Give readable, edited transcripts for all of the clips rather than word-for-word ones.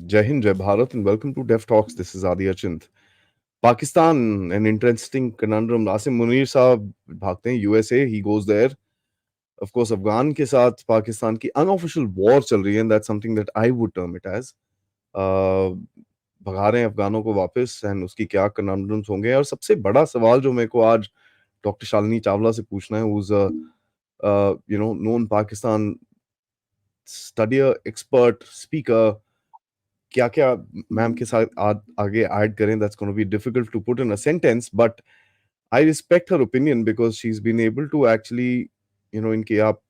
Jai Hind, Jai Bharat, and welcome to Dev Talks. This is Aadi Achint. Pakistan, an interesting conundrum. Asim Munir साहब भागते हैं USA, he goes there. Of course, Afghan के साथ पाकिस्तान की unofficial war चल रही है, and that's something that I would term it as. Uh, भगा रहे हैं अफगानों को वापस, and उसकी क्या conundrums होंगे. और सबसे बड़ा सवाल जो मेरे को आज डॉक्टर शालिनी चावला से पूछना है, who's a known Pakistan studier, expert, speaker. क्या क्या मैम के साथ आगे ऐड करें, that's going to be difficult to put in a sentence, but I respect her opinion because she's been able to actually, इनके आप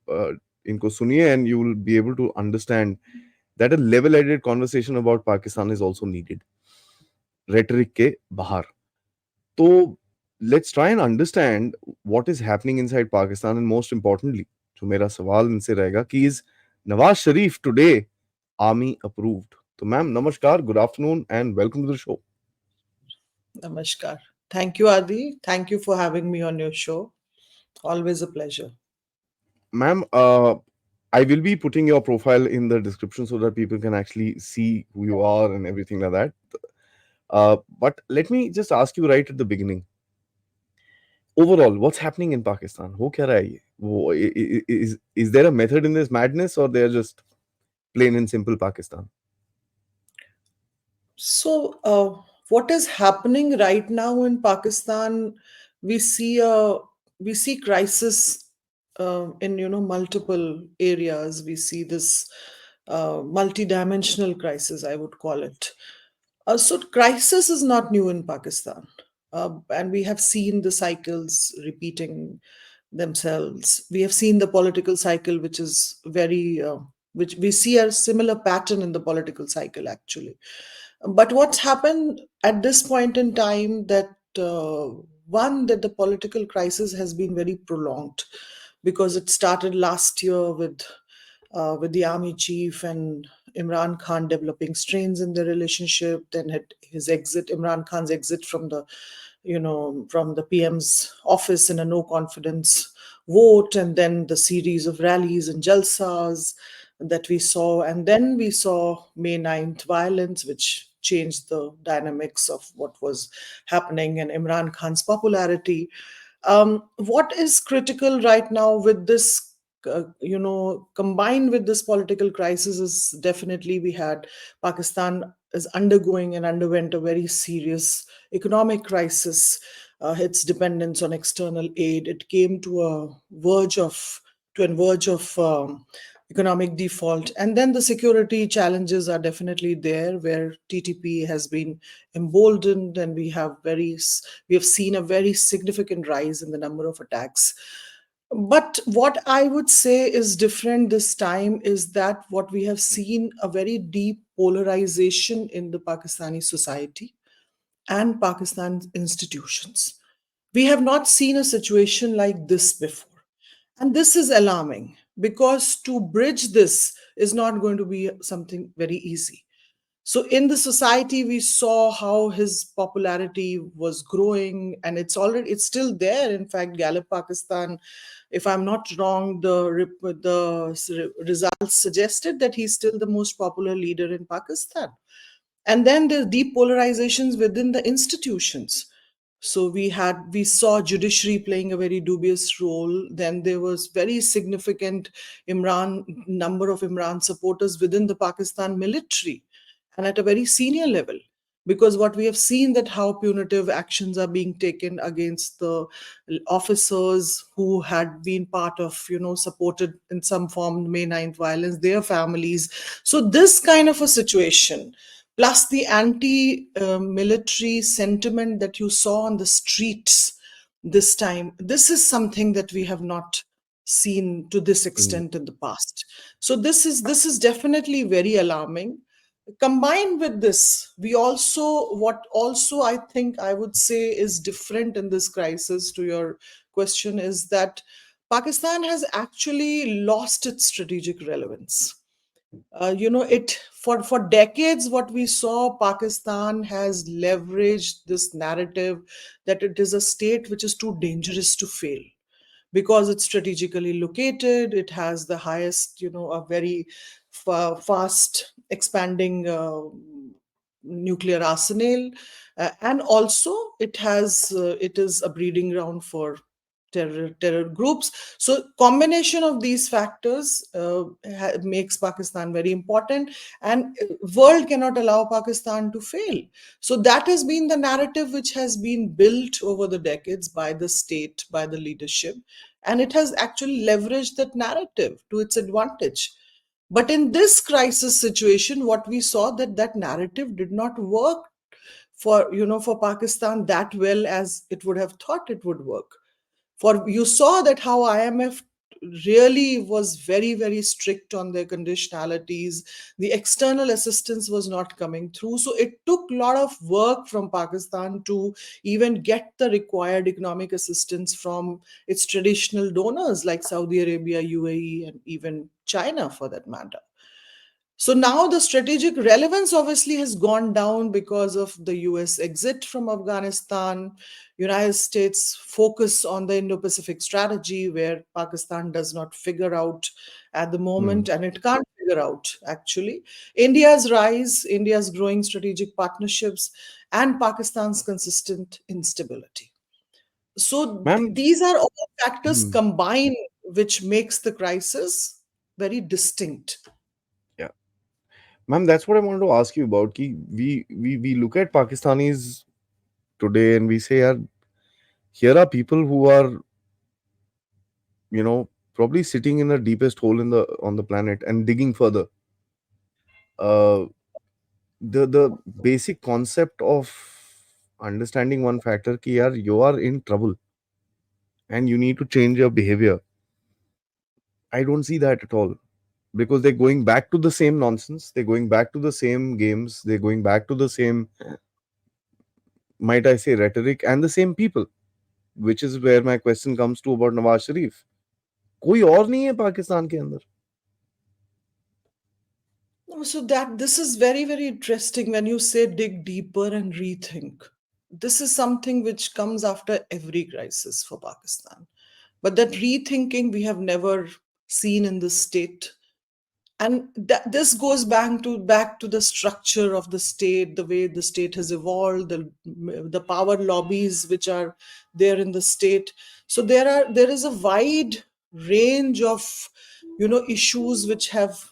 इनको सुनिए and you will be able to understand that a level-headed conversation about Pakistan is also needed. Rhetoric के बाहर. तो let's try and understand what is happening inside Pakistan, and most importantly, जो मेरा सवाल इनसे रहेगा कि is Nawaz Sharif today army approved? So, ma'am, namaskar, good afternoon, and welcome to the show. Namaskar. Thank you, Adi. Thank you for having me on your show. Always a pleasure. Ma'am, I will be putting your profile in the description so that people can actually see who you are and everything like that. But let me just ask you right at the beginning. Overall, what's happening in Pakistan? Ho kya raha hai ye? Is there a method in this madness, or they're just plain and simple Pakistan? What is happening right now in Pakistan? We see a crisis in multiple areas. We see this multi-dimensional crisis, I would call it. Crisis is not new in Pakistan, and we have seen the cycles repeating themselves. We have seen the political cycle, which is which we see a similar pattern in the political cycle actually. But what's happened at this point in time that one that the political crisis has been very prolonged because it started last year with the army chief and Imran Khan developing strains in the relationship, then his exit, Imran Khan's exit from from the PM's office in a no confidence vote, and then the series of rallies and jalsas that we saw. And then we saw May 9th violence, which changed the dynamics of what was happening and Imran Khan's popularity. What is critical right now with this combined with this political crisis is definitely we had Pakistan is undergoing and underwent a very serious economic crisis. Its dependence on external aid, it came to a verge of economic default, and then the security challenges are definitely there, where TTP has been emboldened, and we have seen a very significant rise in the number of attacks. But what I would say is different this time is that what we have seen a very deep polarization in the Pakistani society and Pakistan's institutions. We have not seen a situation like this before. And this is alarming because to bridge this is not going to be something very easy. So in the society, we saw how his popularity was growing, and it's still there. In fact, Gallup Pakistan, if I'm not wrong, the results suggested that he's still the most popular leader in Pakistan. And then there's deep polarizations within the institutions. So we saw judiciary playing a very dubious role. Then there was very significant Imran number of Imran supporters within the Pakistan military and at a very senior level, because what we have seen that how punitive actions are being taken against the officers who had been part of supported in some form May 9th violence, their families. So this kind of a situation, plus the anti-military sentiment that you saw on the streets this time, this is something that we have not seen to this extent in the past. So this is definitely very alarming. Combined with this, what also I think I would say is different in this crisis, to your question, is that Pakistan has actually lost its strategic relevance. It for decades what we saw, Pakistan has leveraged this narrative that it is a state which is too dangerous to fail because it's strategically located, it has the highest, a very fast expanding nuclear arsenal, and also it is a breeding ground for terror groups. So combination of these factors makes Pakistan very important, and world cannot allow Pakistan to fail. So that has been the narrative which has been built over the decades by the state, by the leadership, and it has actually leveraged that narrative to its advantage. But in this crisis situation, what we saw, that that narrative did not work for Pakistan that well as it would have thought it would work. For you saw that how IMF really was very, very strict on their conditionalities. The external assistance was not coming through, so it took a lot of work from Pakistan to even get the required economic assistance from its traditional donors like Saudi Arabia, UAE, and even China for that matter. So now the strategic relevance obviously has gone down because of the US exit from Afghanistan, United States focus on the Indo-Pacific strategy, where Pakistan does not figure out at the Hmm. moment, and it can't figure out actually. India's rise, India's growing strategic partnerships, and Pakistan's consistent instability. So Ma'am, these are all factors hmm, combined which makes the crisis very distinct. yeah, ma'am, that's what I wanted to ask you about. Ki we look at Pakistanis today and we say, "Yeah, here are people who are, probably sitting in the deepest hole in the on the planet and digging further." Uh, the basic concept of understanding one factor, ki yaar, you are in trouble and you need to change your behavior. I don't see that at all, because they're going back to the same nonsense, they're going back to the same games, they're going back to the same, might I say, rhetoric, and the same people, which is where my question comes to about Nawaz Sharif. कोई और नहीं है पाकिस्तान के अंदर. No, so that this is very, very interesting when you say dig deeper and rethink. This is something which comes after every crisis for Pakistan. But that rethinking we have never seen in the state, and this goes back to the structure of the state, the way the state has evolved, the power lobbies which are there in the state. So there is a wide range of issues which have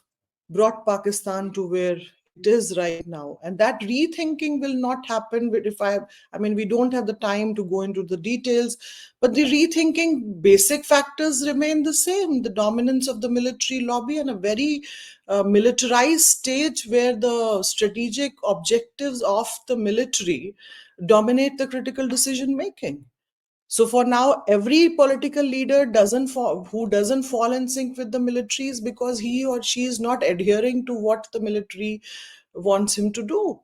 brought Pakistan to where it is right now, and that rethinking will not happen if I mean, we don't have the time to go into the details, but the rethinking basic factors remain the same: the dominance of the military lobby and a very militarized stage where the strategic objectives of the military dominate the critical decision making. So for now, every political leader who doesn't fall in sync with the military is because he or she is not adhering to what the military wants him to do.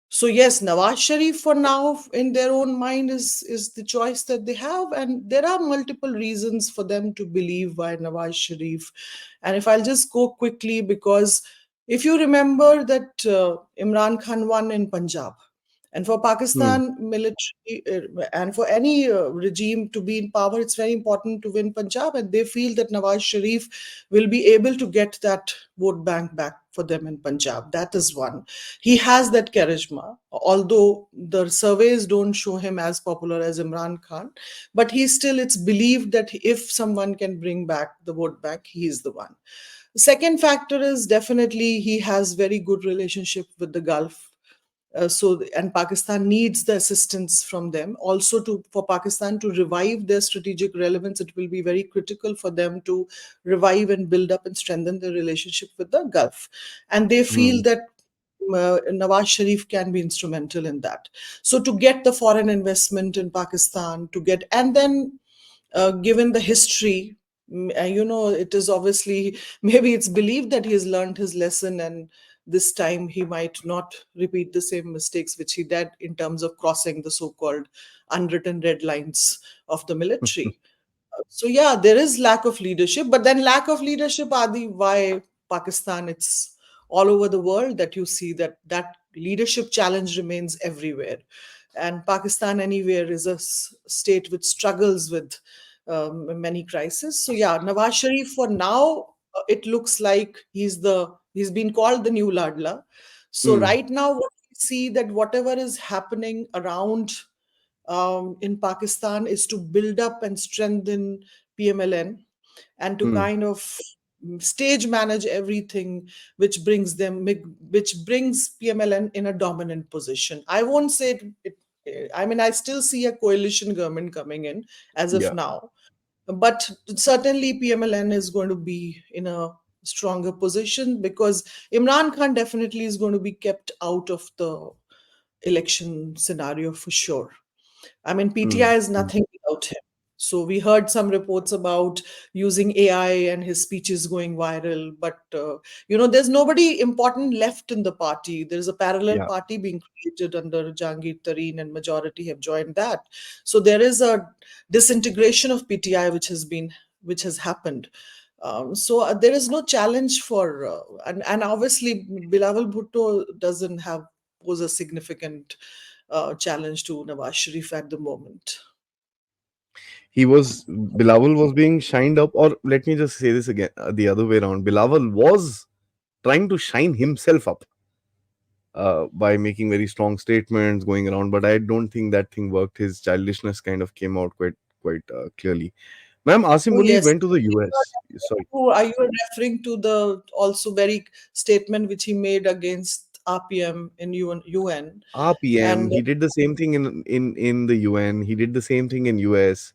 So yes, Nawaz Sharif for now in their own mind is the choice that they have, and there are multiple reasons for them to believe why Nawaz Sharif. And if I'll just go quickly, because if you remember that Imran Khan won in Punjab, and for Hmm. Pakistan military and for any regime to be in power, it's very important to win Punjab, and they feel that Nawaz Sharif will be able to get that vote bank back for them in Punjab. That is one. He has that charisma, although the surveys don't show him as popular as Imran Khan, but it's believed that if someone can bring back the vote back, he is the one. The second factor is definitely he has very good relationship with the Gulf. And Pakistan needs the assistance from them also to for Pakistan to revive their strategic relevance. It will be very critical for them to revive and build up and strengthen their relationship with the Gulf, and they feel Hmm. that Nawaz Sharif can be instrumental in that. So to get the foreign investment in Pakistan, to get, and then given the history, it is obviously maybe it's believed that he has learned his lesson, and this time he might not repeat the same mistakes which he did in terms of crossing the so-called unwritten red lines of the military. So yeah, there is lack of leadership, but then lack of leadership, Adi, why Pakistan? It's all over the world that you see that leadership challenge remains everywhere, and Pakistan anywhere is a state which struggles with many crises. So yeah, Nawaz Sharif for now, it looks like he's the He's been called the new Ladla. So Mm. right now, what we see that whatever is happening around in Pakistan is to build up and strengthen PMLN and to Mm. kind of stage manage everything which brings PMLN in a dominant position. I won't say I mean, I still see a coalition government coming in as of Yeah. now, but certainly PMLN is going to be in a stronger position because Imran Khan definitely is going to be kept out of the election scenario for sure. I mean, PTI Mm. is Mm. nothing without him. So we heard some reports about using AI and his speeches going viral, but there's nobody important left in the party. There's a parallel Yeah. party being created under Jahangir Tareen, and majority have joined that. So there is a disintegration of PTI which has happened. So there is no challenge for and obviously Bilawal Bhutto doesn't have pose a significant challenge to Nawaz Sharif at the moment. Bilawal was being shined up, or let me just say this again, the other way around. Bilawal was trying to shine himself up by making very strong statements going around, but I don't think that thing worked. His childishness kind of came out quite clearly. Ma'am, Asim Oh Munir yes. went to the US. Sorry, Are you referring to the also very statement which he made against RPM in UN? RPM. And He did the same thing in the UN. He did the same thing in US.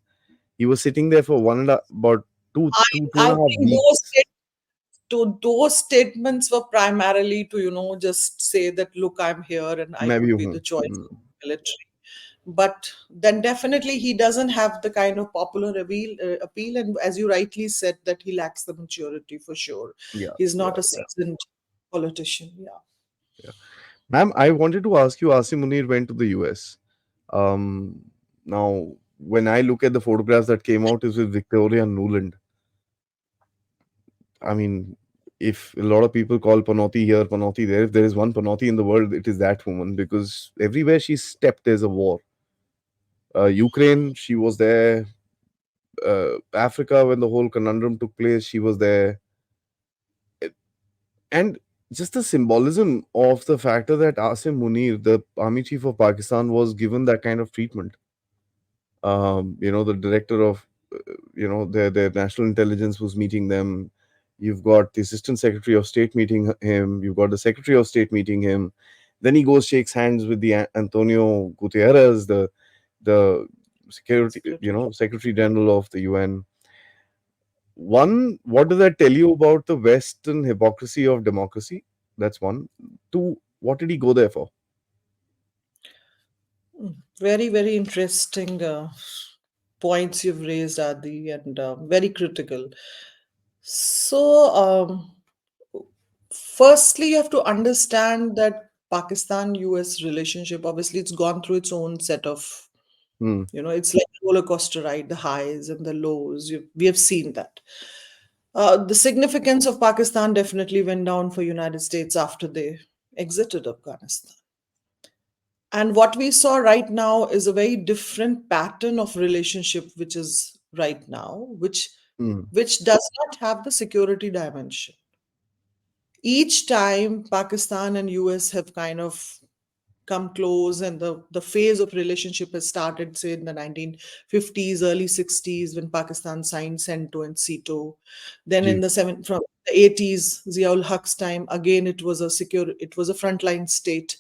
He was sitting there for about I, two I and a half think weeks. those statements were primarily to just say that look, I'm here and I मैं भी could be हूँ. the choice Mm. of the military. But then definitely he doesn't have the kind of popular appeal, and as you rightly said, that he lacks the maturity for sure. Yeah, He's not yeah, a yeah, seasoned politician. Yeah. yeah. Ma'am, I wanted to ask you, Asim Munir went to the US. Um, Now, when I look at the photographs that came out, is with Victoria Nuland. I mean, if a lot of people call Panoti here, Panoti there, if there is one Panoti in the world, it is that woman because everywhere she stepped, there's a war. Ukraine, she was there. Africa, when the whole conundrum took place, she was there. And just the symbolism of the factor that Asim Munir, the army chief of Pakistan, was given that kind of treatment. The director of their national intelligence was meeting them. You've got the assistant secretary of state meeting him. You've got the secretary of state meeting him. Then he goes shakes hands with the Antonio Guterres, the security Secretary. secretary general of the UN. One, what does that tell you about the Western hypocrisy of democracy? That's one. Two, what did he go there for? Very, very interesting points you've raised, Adi, and very critical. So, firstly, you have to understand that Pakistan US relationship, obviously, it's gone through its own set of, Hmm. it's like a roller coaster ride, the highs and the lows. We have seen that. The significance of Pakistan definitely went down for United States after they exited Afghanistan. And what we saw right now is a very different pattern of relationship, which is right now, Hmm. which does not have the security dimension. Each time Pakistan and US have kind of come close and the phase of relationship has started, say, in the 1950s, early 60s, when Pakistan signed CENTO and CETO. Then in Ji. from the 80s, Ziaul Haq's time, again it was a frontline state.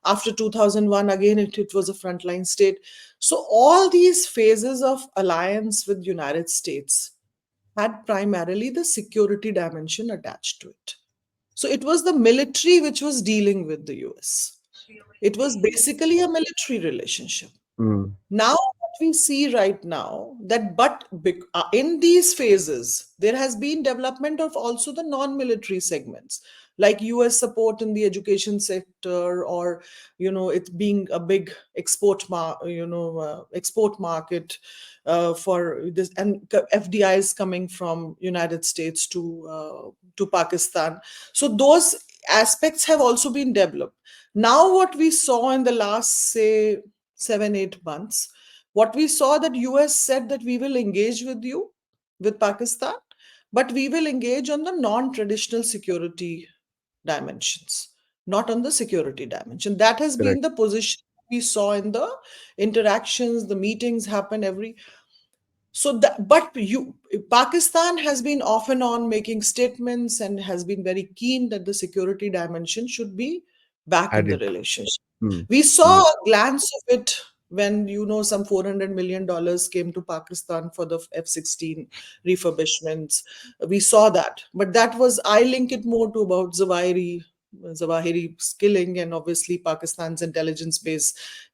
After 2001, again it was a frontline state. So all these phases of alliance with United States had primarily the security dimension attached to it. So it was the military which was dealing with the US. It was basically a military relationship. Hmm. Now, what we see right now that in these phases, there has been development of also the non-military segments, like US support in the education sector, or it being a big export market for this, and FDIs coming from United States to Pakistan. So those aspects have also been developed. Now, what we saw in the last, say, 7 8 months, what we saw that US said that we will engage with you, with Pakistan, but we will engage on the non-traditional security, dimensions, not on the security dimension. That has been Correct. the position we saw in the interactions, the meetings happen every. So that, but you, Pakistan has been off and on making statements and has been very keen that the security dimension should be back in the Added. relationship. Hmm. We saw Hmm. a glance of it when, some $400 million came to Pakistan for the F-16 refurbishments. We saw that, but that was, I link it more to about Zawahiri's killing, and obviously Pakistan's intelligence base,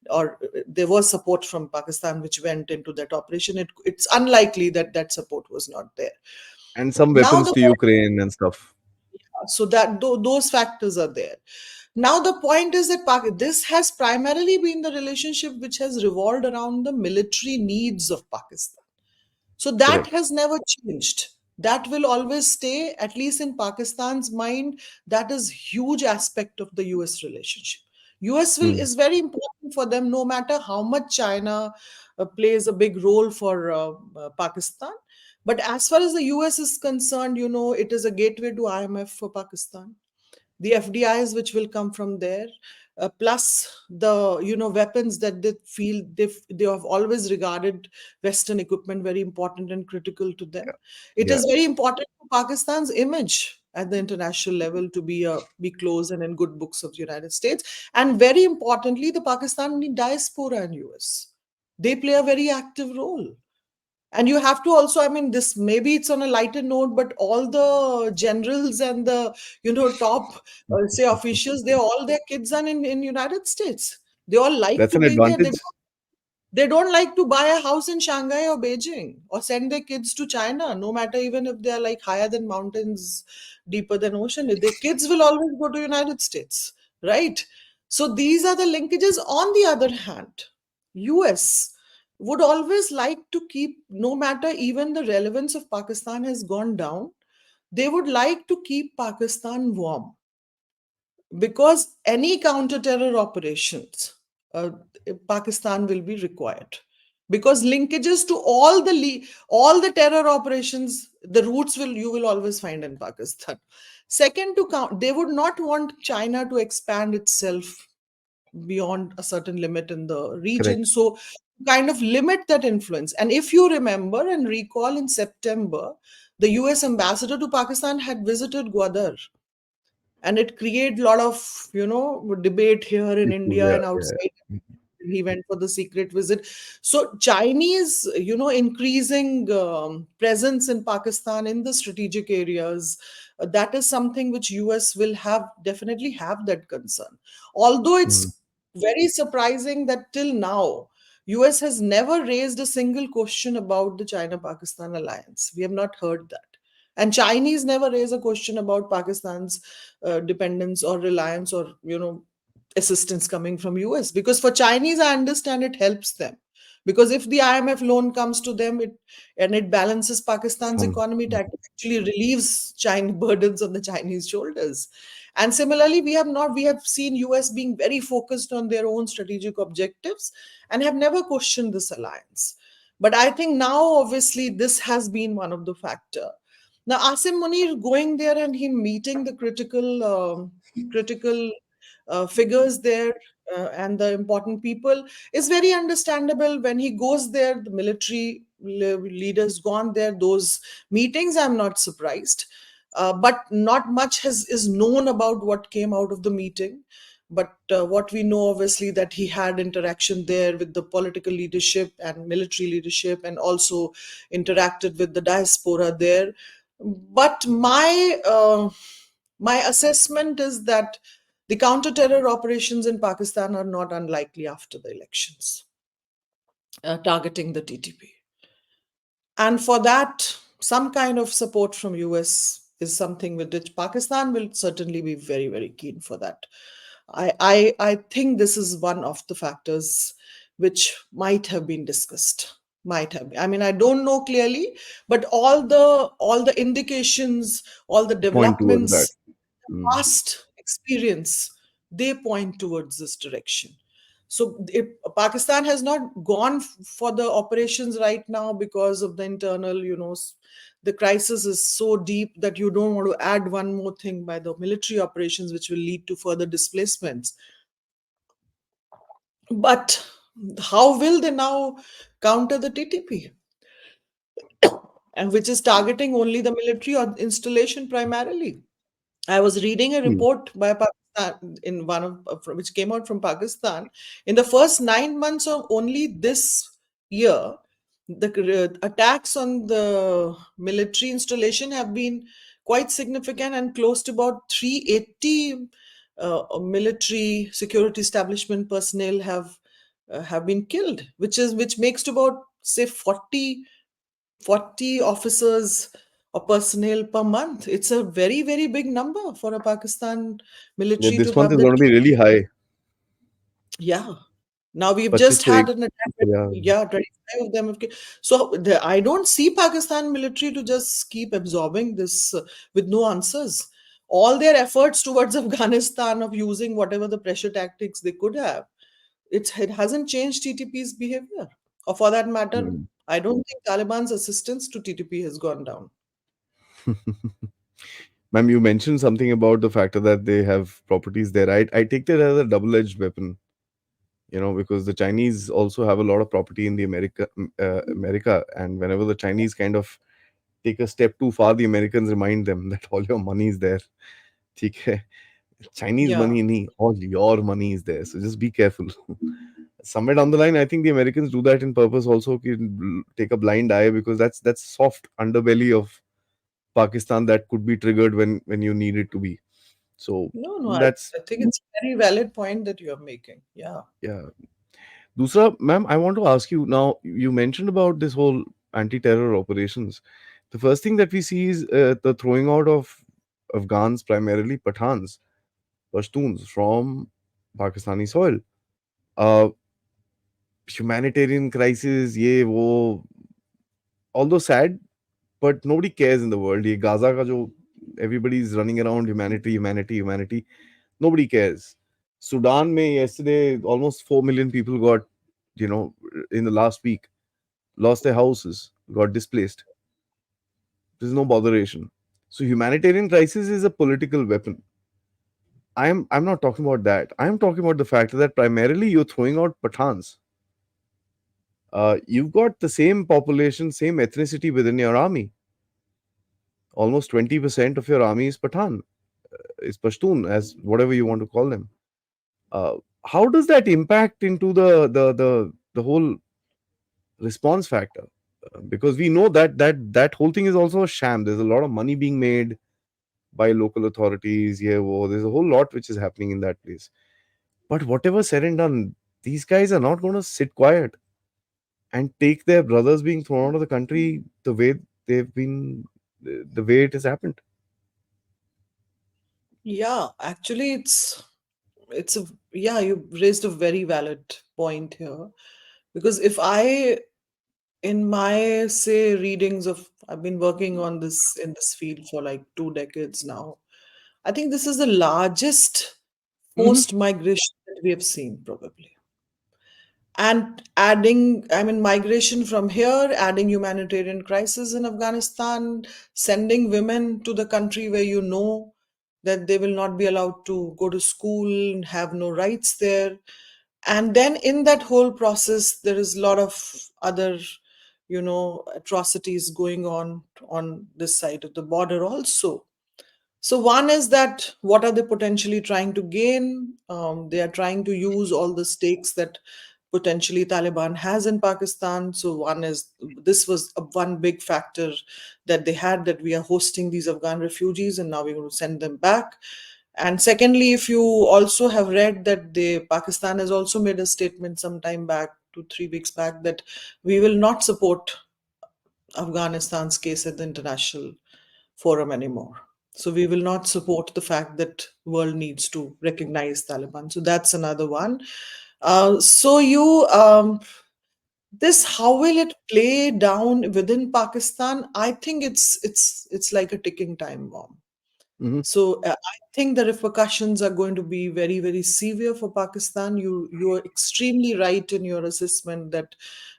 or there was support from Pakistan which went into that operation. It's unlikely that that support was not there. And some Now weapons the to Ukraine and stuff. so that those factors are there. Now the point is that this has primarily been the relationship which has revolved around the military needs of Pakistan. So that Correct. has never changed. That will always stay, at least in Pakistan's mind. That is huge aspect of the US relationship. US will Hmm. is very important for them, no matter how much China plays a big role for Pakistan. But as far as the US is concerned, it is a gateway to IMF for Pakistan, the FDIs which will come from there, plus the weapons that they feel they have always regarded Western equipment very important and critical to them. It Yeah. is very important for Pakistan's image at the international level to be close and in good books of the United States, and very importantly, the Pakistani diaspora in US. They play a very active role. And you have to also, I mean, this maybe it's on a lighter note, but all the generals and the top say officials, they all their kids are in United States. They all like That's to an be there. advantage. They don't like to buy a house in Shanghai or Beijing or send their kids to China, no matter even if they're like higher than mountains, deeper than ocean. Their kids will always go to United States, right? So these are the linkages. On the other hand, US would always like to keep, no matter even the relevance of Pakistan has gone down, they would like to keep Pakistan warm, because any counter-terror operations, uh, Pakistan will be required, because linkages to all the terror operations, the roots will you will always find in Pakistan. Second, to count, they would not want China to expand itself beyond a certain limit in the region. Correct. So kind of limit that influence. And if you remember and recall, in September, the US ambassador to Pakistan had visited Gwadar, and it created a lot of debate here in Issues. India Yeah. and outside. Yeah. He went for the secret visit. So Chinese increasing presence in Pakistan in the strategic areas, that is something which US will have definitely have that concern. Although Hmm. it's very surprising that till now US has never raised a single question about the China Pakistan alliance. We have not heard that. And Chinese never raise a question about Pakistan's dependence or reliance or assistance coming from US, because for Chinese, I understand it helps them, because if the IMF loan comes to them, it balances Pakistan's Some. economy, it actually relieves China burdens on the Chinese shoulders. And similarly, we have seen US being very focused on their own strategic objectives and have never questioned this alliance. But I think now obviously this has been one of the factor. Now Asim Munir going there and him meeting the critical figures there, and the important people, is very understandable. When he goes there, the military leaders gone there, those meetings, I'm not surprised. But not much is known about what came out of the meeting. But what we know, obviously, that he had interaction there with the political leadership and military leadership, and also interacted with the diaspora there. But my assessment is that the counter-terror operations in Pakistan are not unlikely after the elections, targeting the TTP. And for that, some kind of support from US is something with which Pakistan will certainly be very, very keen for that. I think this is one of the factors which might have been discussed. Might have been. I mean, I don't know clearly, but all the indications, all the Point towards that. developments, Hmm. past experience, they point towards this direction. So Pakistan has not gone for the operations right now because of the internal, the crisis is so deep that you don't want to add one more thing by the military operations, which will lead to further displacements. But how will they now counter the TTP, and which is targeting only the military or installation primarily? I was reading a Hmm. report by Pakistan in one which came out from Pakistan. In the first 9 months of only this year, the attacks on the military installation have been quite significant, and close to about 380 military security establishment personnel have been killed, which makes to about say 40 officers or personnel per month. It's a very, very big number for a Pakistan Yeah, military to this month have is that. going to be really high. Yeah. Now we've just 25 had an attack. yeah. Yeah, 25 of them have killed. So I don't see Pakistan military to just keep absorbing this with no answers. All their efforts towards Afghanistan of using whatever the pressure tactics they could have, it hasn't changed TTP's behavior. Or for that matter, Hmm. I don't think Taliban's assistance to TTP has gone down. Ma'am, you mentioned something about the factor that they have properties there. I take that as a double-edged weapon, because the Chinese also have a lot of property in the America, and whenever the Chinese kind of take a step too far, the Americans remind them that all your money is there. ठीक है? Chinese Yeah. money nahi, all your money is there. So just be careful. Somewhere down the line, I think the Americans do that in purpose also, take a blind eye, because that's soft underbelly of Pakistan that could be triggered when you need it to be. So No, no, that's I think it's a very valid point that you're making. Yeah. yeah. Dusra, ma'am, I want to ask you now. You mentioned about this whole anti-terror operations. The first thing that we see is the throwing out of Afghans, primarily Pathans, Pashtuns from Pakistani soil. Uh, Humanitarian crisis, ये वो, although sad, but nobody cares in the world. ये Gaza का जो everybody is running around humanity, humanity, humanity. Nobody cares. Sudan में yesterday almost 4 million people got, in the last week, lost their houses, got displaced. There's no botheration. So humanitarian crisis is a political weapon. I'm not talking about that. I'm talking about the fact that primarily you're throwing out Pathans. You've got the same population, same ethnicity within your army. Almost 20% of your army is Pathan, is Pashtun, as whatever you want to call them. Uh, how does that impact into the whole response factor? Because we know that whole thing is also a sham. There's a lot of money being made by local authorities. Yeah, well, there's a whole lot which is happening in that place. But whatever said and done, these guys are not going to sit quiet and take their brothers being thrown out of the country the way they've been, the way it has happened. Yeah, actually it's a yeah, you raised a very valid point here. Because if I in my say readings of I've been working on this in this field for like 2 decades now. I think this is the largest Mhm. forced migration that we have seen probably. And adding, I mean, migration from here, adding humanitarian crisis in Afghanistan, sending women to the country where you know that they will not be allowed to go to school and have no rights there. And then in that whole process, there is a lot of other, atrocities going on this side of the border also. So one is that what are they potentially trying to gain? They are trying to use all the stakes that potentially Taliban has in Pakistan. So one is this was one big factor that they had, that we are hosting these Afghan refugees and now we're going to send them back. And secondly, if you also have read that the Pakistan has also made a statement some time back, 2 3 weeks back, that we will not support Afghanistan's case at the international forum anymore. So we will not support the fact that world needs to recognize Taliban. So that's another one. So you this how will it play down within Pakistan? I think it's like a ticking time bomb. Mhm. So I think the repercussions are going to be very, very severe for Pakistan. You are extremely right in your assessment that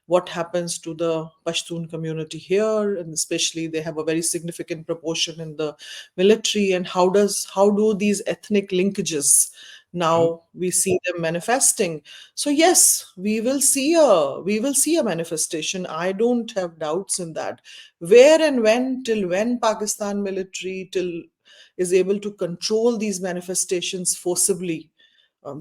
what happens to the Pashtun community here, and especially they have a very significant proportion in the military, and how do these ethnic linkages Mhm. now we see them manifesting. So yes, we will see a manifestation. I don't have doubts in that. Where and when, till when Pakistan military till is able to control these manifestations forcibly,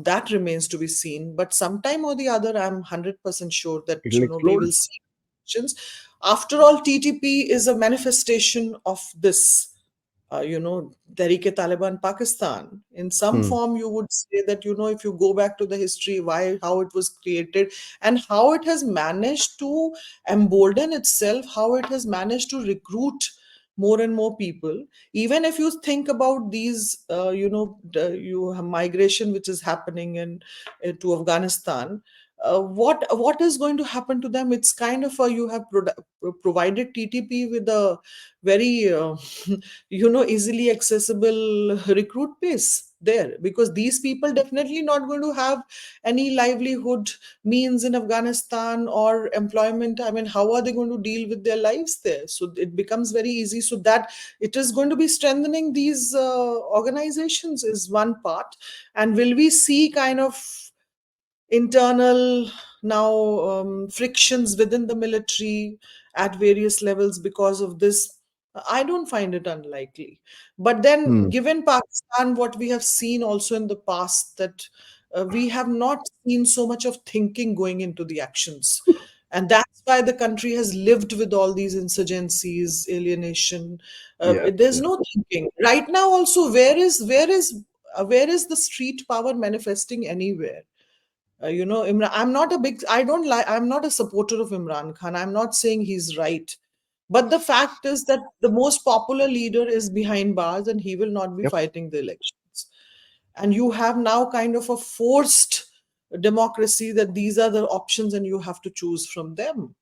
that remains to be seen. But sometime or the other, I'm 100% sure that It'll we explode. will see actions. After all, TTP is a manifestation of this. Tehreek-e-Taliban Pakistan. In some Hmm. form, you would say that, if you go back to the history, how it was created, and how it has managed to embolden itself, how it has managed to recruit more and more people. Even if you think about these, you have migration which is happening to Afghanistan. What is going to happen to them? It's kind of you have provided TTP with a very easily accessible recruit base there, because these people definitely not going to have any livelihood means in Afghanistan or employment. I mean, how are they going to deal with their lives there? So it becomes very easy, so that it is going to be strengthening these organizations is one part. And will we see kind of internal now frictions within the military at various levels because of this? I don't find it unlikely. But then, Hmm. given Pakistan, what we have seen also in the past, that we have not seen so much of thinking going into the actions. And that's why the country has lived with all these insurgencies, alienation. Yeah. There's Yeah. no thinking right now. Also, where is the street power manifesting anywhere? Imran, I'm not a supporter of Imran Khan. I'm not saying he's right. But the fact is that the most popular leader is behind bars and he will not be Yep. fighting the elections. And you have now kind of a forced democracy, that these are the options and you have to choose from them.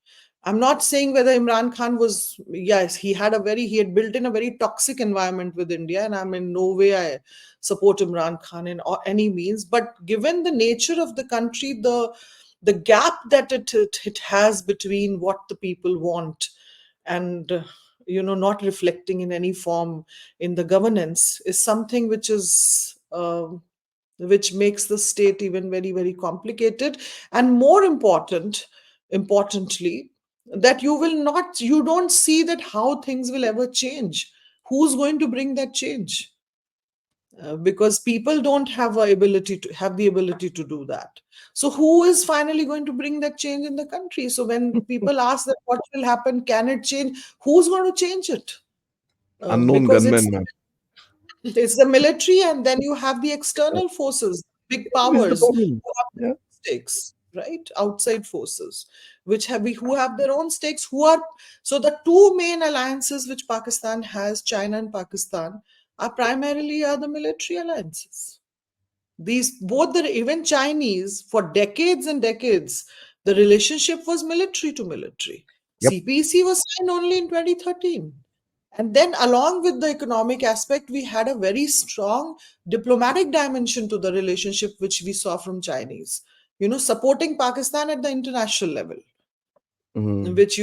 I'm not saying whether Imran Khan was, yes, he had built in a very toxic environment with India, and I'm in no way I support Imran Khan in any means. But given the nature of the country, the gap that it has between what the people want and not reflecting in any form in the governance is something which makes the state even very, very complicated. And more importantly, that you don't see that how things will ever change. Who's going to bring that change? Because people don't have the ability to do that. So who is finally going to bring that change in the country? So when people ask that what will happen, can it change, who's going to change it? Unknown Because gunmen, man. it's the military, and then you have the external forces, big This is the powers problem. who have Yeah. stakes, right? Outside forces, who have their own stakes, who are so the two main alliances which Pakistan has, China and Pakistan, are the military alliances. These both the even Chinese, for decades and decades, the relationship was military to military. Yep. CPEC was signed only in 2013. And then, along with the economic aspect, we had a very strong diplomatic dimension to the relationship, which we saw from Chinese, supporting Pakistan at the international level, Mhm. which,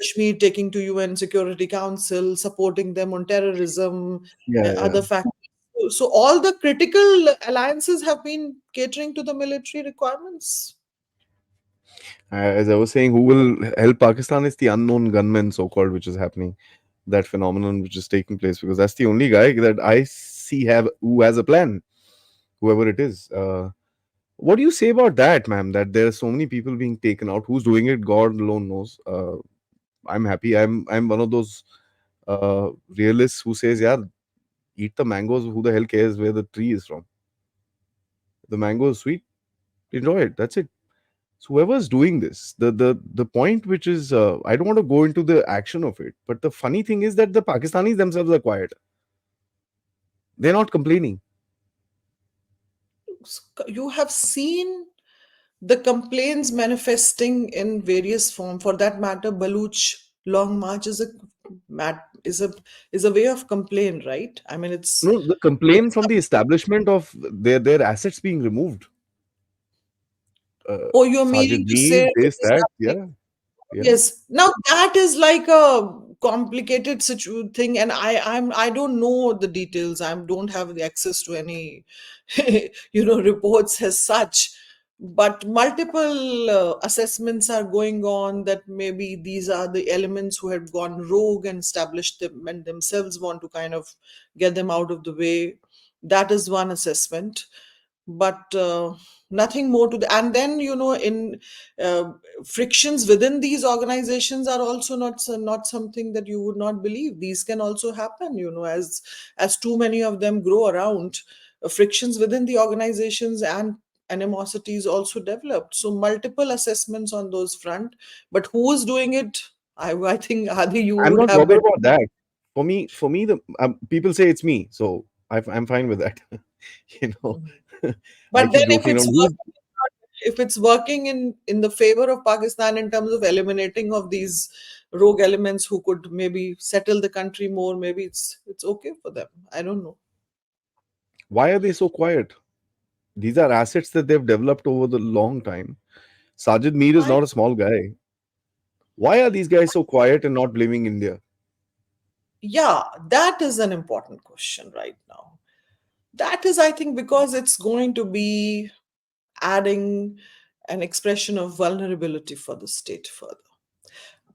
Kashmir taking to UN Security Council, supporting them on terrorism, Yeah. Yeah. other factors. So all the critical alliances have been catering to the military requirements. As I was saying, who will help Pakistan is the unknown gunmen, so called, which is happening. That phenomenon which is taking place, because that's the only guy that I see have who has a plan, whoever it is. What do you say about that, ma'am? That there are so many people being taken out. Who's doing it? God alone knows. I'm happy. I'm one of those realists who says, "Yeah, eat the mangoes. Who the hell cares where the tree is from? The mango is sweet. Enjoy it. That's it." So whoever's doing this, the point which is, I don't want to go into the action of it, but the funny thing is that the Pakistanis themselves are quiet. They're not complaining. You have seen the complaints manifesting in various forms. For that matter, Baluch Long March is a is a way of complaint, right? I mean, it's No, the complaint from the establishment of their assets being removed. oh, you're Sajid meaning to Mir, say it this, is that, happening. yeah, yeah. Yes. Now that is like a complicated thing, and I don't know the details. I don't have the access to any, reports as such. But multiple assessments are going on that maybe these are the elements who had gone rogue and established them and themselves want to kind of get them out of the way. That is one assessment, but nothing more to the. And then in uh, frictions within these organizations are also not something that you would not believe. These can also happen, as too many of them grow around. Frictions within the organizations and animosities also developed. So multiple assessments on those front, but who is doing it? I think, Adi, you I'm would not have bothered better. about that. For me, the people say it's me, so I'm fine with that. you know, I But keep then if joking it's around. Who's working, if it's working in the favor of Pakistan in terms of eliminating of these rogue elements who could maybe settle the country more, maybe it's okay for them. I don't know. why are they so quiet? These are assets that they've developed over the long time. Sajid Mir is I not a small guy. Why are these guys so quiet and not blaming India? Yeah, that is an important question right now. That is, I think, because it's going to be adding an expression of vulnerability for the state further.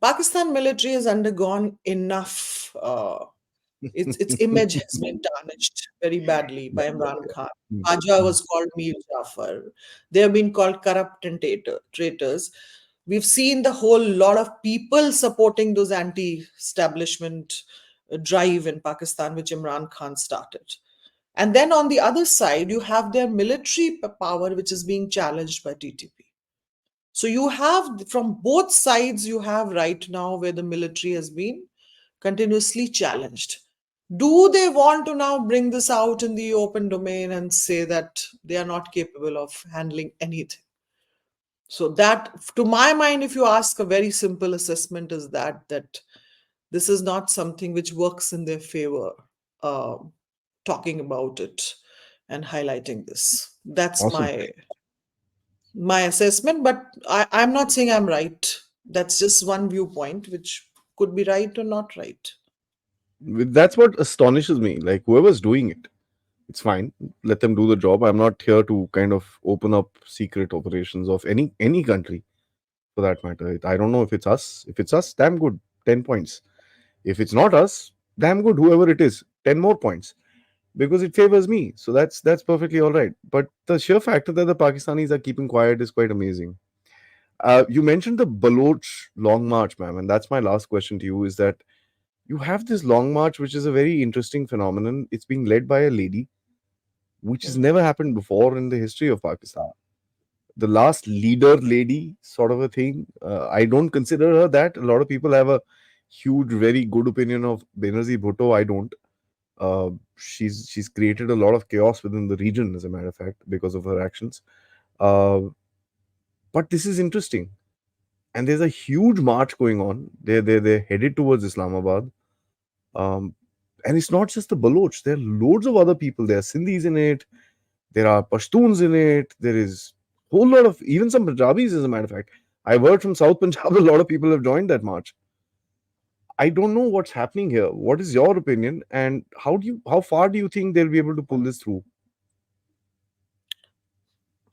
Pakistan military has undergone enough. Its image has been tarnished very badly by Imran Yeah. Khan. Mm, Bajwa mm. was called Mir Jafar. They have been called corrupt and traitors. We've seen the whole lot of people supporting those anti-establishment drive in Pakistan, which Imran Khan started. And then on the other side, you have their military power, which is being challenged by TTP. So you have from both sides, you have right now where the military has been continuously challenged. Do they want to now bring this out in the open domain and say that they are not capable of handling anything? So that, to my mind, if you ask, a very simple assessment is that this is not something which works in their favor. Uh, Talking about it and highlighting this. That's Awesome. my assessment, but I'm not saying I'm right. That's just one viewpoint, which could be right or not right. That's what astonishes me. Like whoever's doing it, it's fine. Let them do the job. I'm not here to kind of open up secret operations of any country for that matter. I don't know if it's us. If it's us, damn good, 10 points. If it's not us, damn good, whoever it is, 10 more points because it favors me. So that's perfectly all right. But the sheer factor that the Pakistanis are keeping quiet is quite amazing. You mentioned the Baloch Long March, ma'am, and that's my last question to you: is that you have this Long March, which is a very interesting phenomenon. It's being led by a lady, which has never happened before in the history of Pakistan. The last leader lady, sort of a thing. I don't consider her that. A lot of people have a huge, very good opinion of Benazir Bhutto. I don't. She's created a lot of chaos within the region, as a matter of fact, because of her actions. Uh, but this is interesting, and there's a huge march going on. They're headed towards Islamabad. Um, and it's not just the Baloch. There are loads of other people. There are Sindhis in it. There are Pashtuns in it. There is a whole lot of even some Punjabis, as a matter of fact. I've heard from South Punjab a lot of people have joined that march. I don't know what's happening here. What is your opinion, and how far do you think they'll be able to pull this through?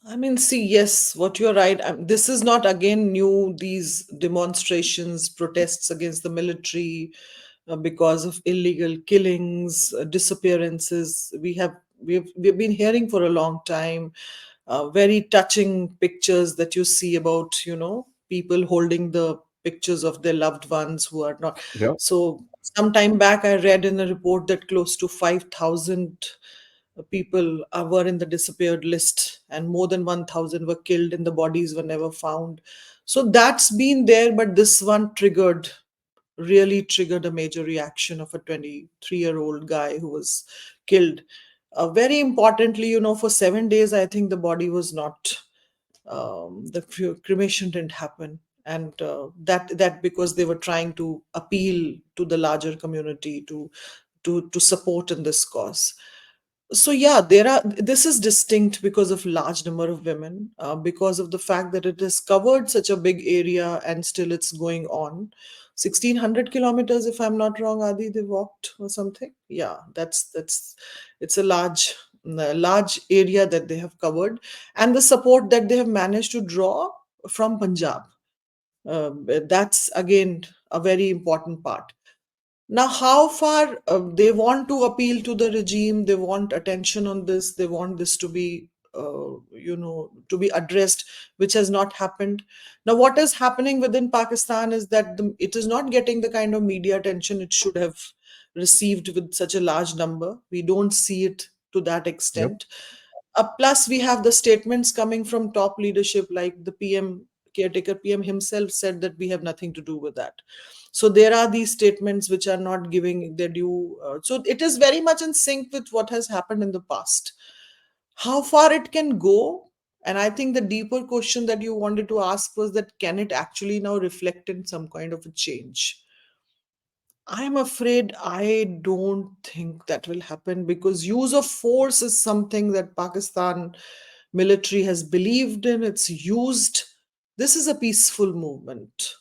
I mean, see, yes, what you're right. This is not again new, these demonstrations, protests against the military because of illegal killings, disappearances. We've been hearing for a long time very touching pictures that you see about, people holding the pictures of their loved ones who are not. Yeah, So, some time back, I read in a report that close to 5,000 people were in the disappeared list, and more than 1,000 were killed and the bodies were never found. So that's been there, but this one really triggered a major reaction of a 23-year-old guy who was killed. Very importantly, for 7 days, I think the body was not, the cremation didn't happen. and that because they were trying to appeal to the larger community to support in this cause. So yeah, there are, this is distinct because of large number of women, because of the fact that it has covered such a big area and still it's going on. 1600 kilometers, if I'm not wrong, Adi, they walked or something. Yeah, that's it's a large area that they have covered, and the support that they have managed to draw from Punjab, that's again a very important part. Now, how far they want to appeal to the regime, they want attention on this, they want this to be, to be addressed, which has not happened. Now, what is happening within Pakistan is that it is not getting the kind of media attention it should have received with such a large number. We don't see it to that Yep. extent. Plus, we have the statements coming from top leadership, like the PM, caretaker PM himself said that we have nothing to do with that. So there are these statements which are not giving their due. So it is very much in sync with what has happened in the past. How far it can go, and I think the deeper question that you wanted to ask was that can it actually now reflect in some kind of a change? I'm afraid I don't think that will happen, because use of force is something that Pakistan military has believed in. It's used. This is a peaceful movement.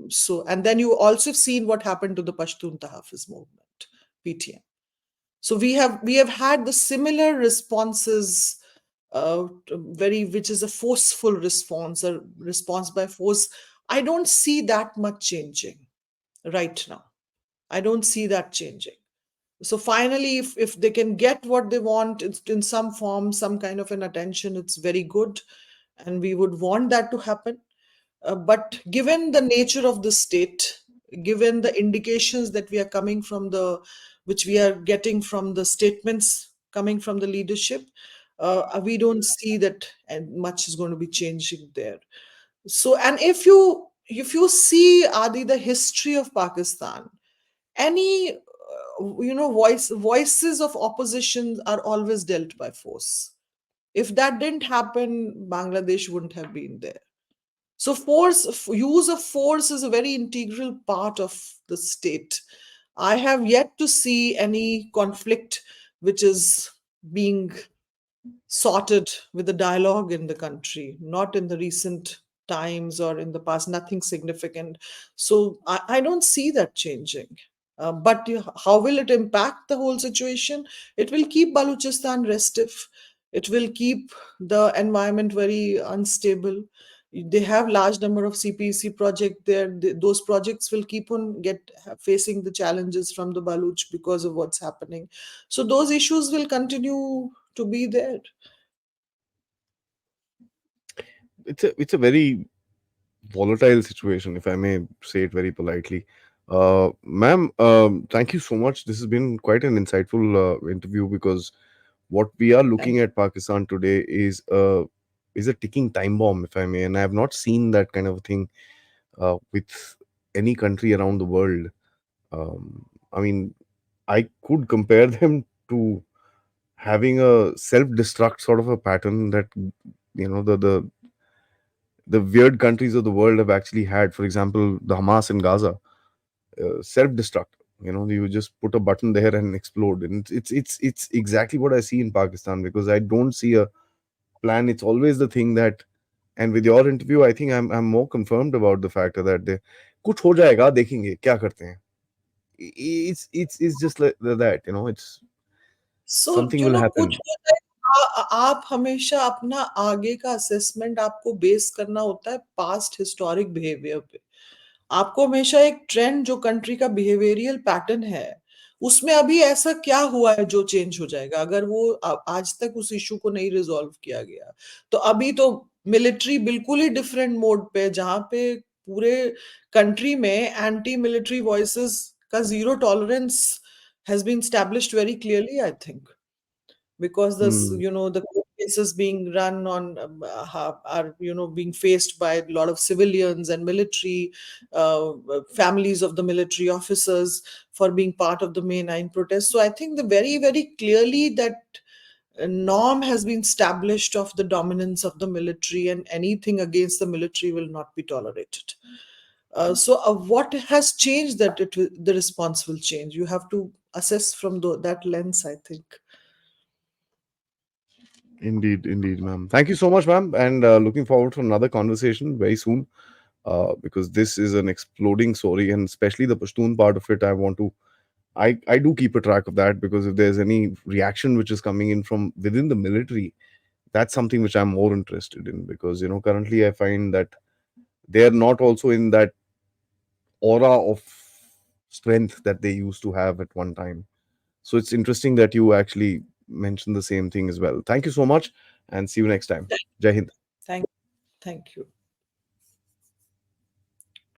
So, and then you also have seen what happened to the Pashtun Tahafiz movement, PTM. So we have had the similar responses, which is a forceful response, a response by force. I don't see that much changing right now. I don't see that changing. So finally, if they can get what they want in some form, some kind of an attention, it's very good. And we would want that to happen. But given the nature of the state, given the indications that we are coming from which we are getting from the statements coming from the leadership, we don't see that and much is going to be changing there. So, and if you see, Adi, the history of Pakistan, any voices of opposition are always dealt by force. If that didn't happen, Bangladesh wouldn't have been there. So use of force is a very integral part of the state. I have yet to see any conflict which is being sorted with the dialogue in the country, not in the recent times or in the past, nothing significant. So I don't see that changing. But how will it impact the whole situation? It will keep Baluchistan restive. It will keep the environment very unstable. They have large number of CPEC project there. Those projects will keep on facing the challenges from the Baluch because of what's happening. So those issues will continue to be there. It's a very volatile situation, if I may say it very politely. Ma'am, thank you so much. This has been quite an insightful interview, because what we are Thank looking at Pakistan today is a ticking time bomb, if I may, and I have not seen that kind of a thing with any country around the world. I mean, I could compare them to having a self-destruct sort of a pattern that the weird countries of the world have actually had. For example, the Hamas in Gaza, self-destruct. You just put a button there and explode, and it's exactly what I see in Pakistan, because I don't see a plan. It's always the thing that, and with your interview, I think I'm more confirmed about the fact that they कुछ हो जाएगा देखेंगे क्या करते हैं. It's just like that. It's so something will कुछ happen. होता है, आप हमेशा अपना आगे का असेसमेंट आपको बेस करना होता है पास्ट हिस्टोरिक बिहेवियर पे. आपको हमेशा एक ट्रेंड, जो कंट्री का बिहेवियरियल पैटर्न है, उसमें अभी ऐसा क्या हुआ है जो चेंज हो जाएगा अगर वो आज तक उस इशू को नहीं रिजॉल्व किया गया. तो अभी तो मिलिट्री बिल्कुल ही डिफरेंट मोड पे, जहां पे पूरे कंट्री में एंटी मिलिट्री वॉइसेस का zero tolerance has been established very clearly, I think, because this, Hmm. the court cases being run on, are being faced by a lot of civilians and military, families of the military officers, for being part of the May 9 protest. So I think the very very clearly that a norm has been established of the dominance of the military, and anything against the military will not be tolerated. So, what has changed that the response will change? You have to assess from that lens, I think. Indeed, indeed, ma'am. Thank you so much, ma'am, and looking forward to another conversation very soon. Because this is an exploding story, and especially the Pashtun part of it, I do keep a track of that, because if there's any reaction which is coming in from within the military, that's something which I'm more interested in, because currently I find that they're not also in that aura of strength that they used to have at one time. So it's interesting that you actually mentioned the same thing as well. Thank you so much, and see you next time. Jai Hind. Thank, thank you.